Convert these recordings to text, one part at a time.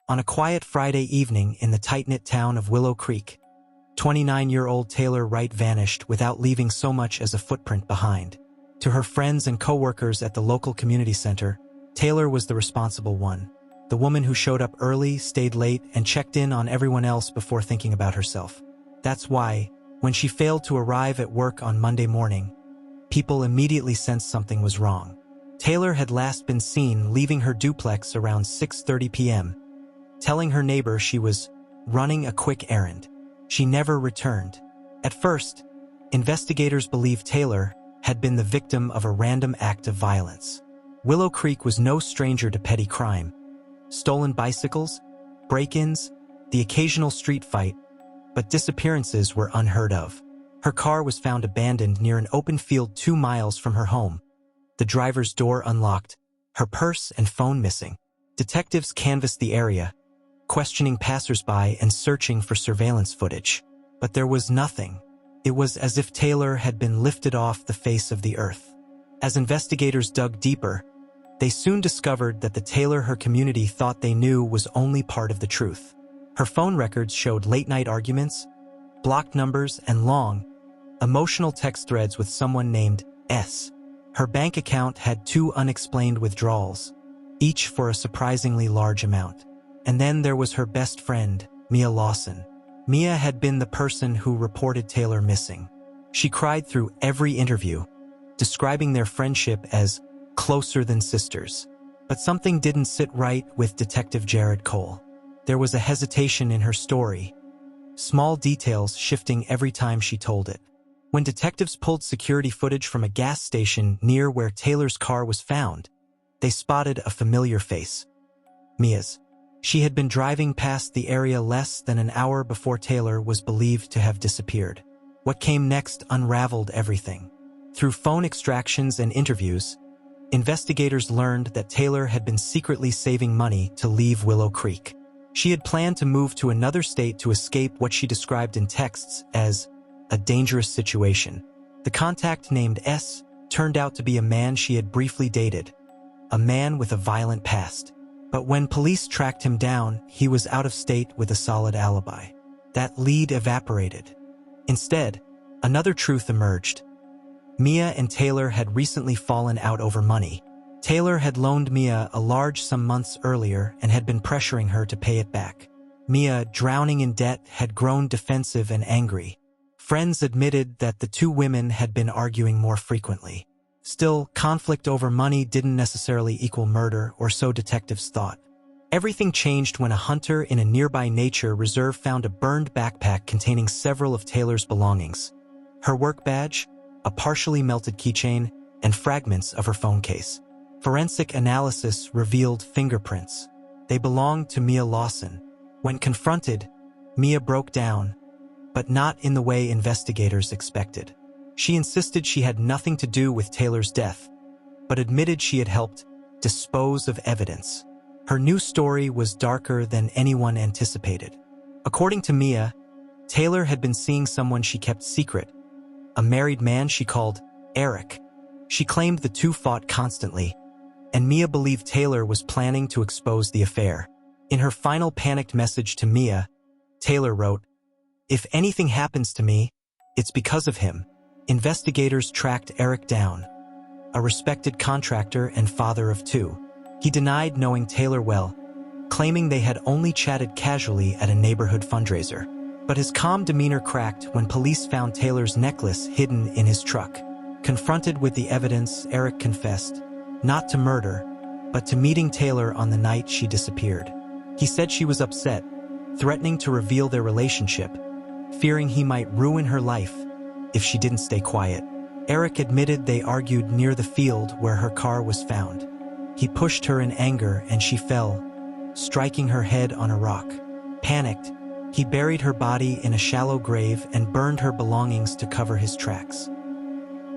On a quiet Friday evening in the tight-knit town of Willow Creek, 29-year-old Taylor Wright vanished without leaving so much as a footprint behind. To her friends and co-workers at the local community center, Taylor was the responsible one. The woman who showed up early, stayed late, and checked in on everyone else before thinking about herself. That's why, when she failed to arrive at work on Monday morning, people immediately sensed something was wrong. Taylor had last been seen leaving her duplex around 6:30 p.m., telling her neighbor she was running a quick errand. She never returned. At first, investigators believed Taylor had been the victim of a random act of violence. Willow Creek was no stranger to petty crime. Stolen bicycles, break-ins, the occasional street fight, but disappearances were unheard of. Her car was found abandoned near an open field 2 miles from her home. The driver's door unlocked, her purse and phone missing. Detectives canvassed the area, questioning passersby and searching for surveillance footage. But there was nothing. It was as if Taylor had been lifted off the face of the earth. As investigators dug deeper, they soon discovered that the Taylor her community thought they knew was only part of the truth. Her phone records showed late-night arguments, blocked numbers, and long, emotional text threads with someone named S. Her bank account had 2 unexplained withdrawals, each for a surprisingly large amount. And then there was her best friend, Mia Lawson. Mia had been the person who reported Taylor missing. She cried through every interview, describing their friendship as closer than sisters. But something didn't sit right with Detective Jared Cole. There was a hesitation in her story, small details shifting every time she told it. When detectives pulled security footage from a gas station near where Taylor's car was found, they spotted a familiar face. Mia's. She had been driving past the area less than an hour before Taylor was believed to have disappeared. What came next unraveled everything. Through phone extractions and interviews, investigators learned that Taylor had been secretly saving money to leave Willow Creek. She had planned to move to another state to escape what she described in texts as a dangerous situation. The contact named S turned out to be a man she had briefly dated, a man with a violent past. But when police tracked him down, he was out of state with a solid alibi. That lead evaporated. Instead, another truth emerged. Mia and Taylor had recently fallen out over money. Taylor had loaned Mia a large sum months earlier and had been pressuring her to pay it back. Mia, drowning in debt, had grown defensive and angry. Friends admitted that the 2 women had been arguing more frequently. Still, conflict over money didn't necessarily equal murder, or so detectives thought. Everything changed when a hunter in a nearby nature reserve found a burned backpack containing several of Taylor's belongings. Her work badge, a partially melted keychain, and fragments of her phone case. Forensic analysis revealed fingerprints. They belonged to Mia Lawson. When confronted, Mia broke down, but not in the way investigators expected. She insisted she had nothing to do with Taylor's death, but admitted she had helped dispose of evidence. Her new story was darker than anyone anticipated. According to Mia, Taylor had been seeing someone she kept secret, a married man she called Eric. She claimed the 2 fought constantly, and Mia believed Taylor was planning to expose the affair. In her final panicked message to Mia, Taylor wrote, "If anything happens to me, it's because of him." Investigators tracked Eric down, a respected contractor and father of 2. He denied knowing Taylor well, claiming they had only chatted casually at a neighborhood fundraiser. But his calm demeanor cracked when police found Taylor's necklace hidden in his truck. Confronted with the evidence, Eric confessed, not to murder, but to meeting Taylor on the night she disappeared. He said she was upset, threatening to reveal their relationship, fearing he might ruin her life if she didn't stay quiet. Eric admitted they argued near the field where her car was found. He pushed her in anger and she fell, striking her head on a rock. Panicked, he buried her body in a shallow grave and burned her belongings to cover his tracks.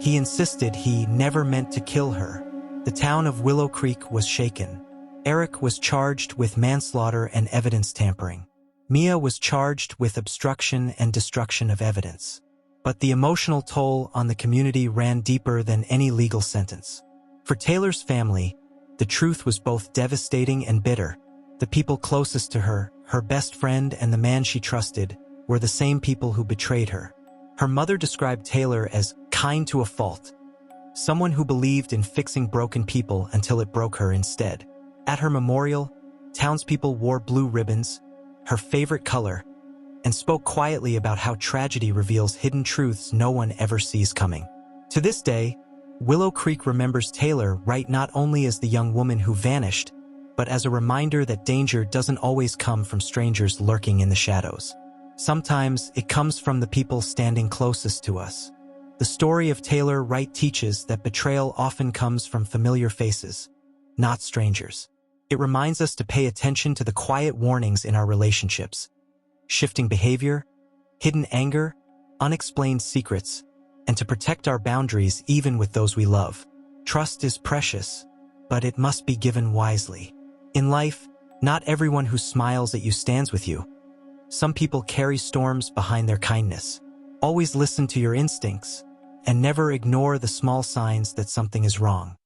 He insisted he never meant to kill her. The town of Willow Creek was shaken. Eric was charged with manslaughter and evidence tampering. Mia was charged with obstruction and destruction of evidence. But the emotional toll on the community ran deeper than any legal sentence. For Taylor's family, the truth was both devastating and bitter. The people closest to her, her best friend and the man she trusted, were the same people who betrayed her. Her mother described Taylor as kind to a fault, someone who believed in fixing broken people until it broke her instead. At her memorial, townspeople wore blue ribbons, her favorite color, and spoke quietly about how tragedy reveals hidden truths no one ever sees coming. To this day, Willow Creek remembers Taylor Wright not only as the young woman who vanished, but as a reminder that danger doesn't always come from strangers lurking in the shadows. Sometimes it comes from the people standing closest to us. The story of Taylor Wright teaches that betrayal often comes from familiar faces, not strangers. It reminds us to pay attention to the quiet warnings in our relationships: shifting behavior, hidden anger, unexplained secrets, and to protect our boundaries even with those we love. Trust is precious, but it must be given wisely. In life, not everyone who smiles at you stands with you. Some people carry storms behind their kindness. Always listen to your instincts, and never ignore the small signs that something is wrong.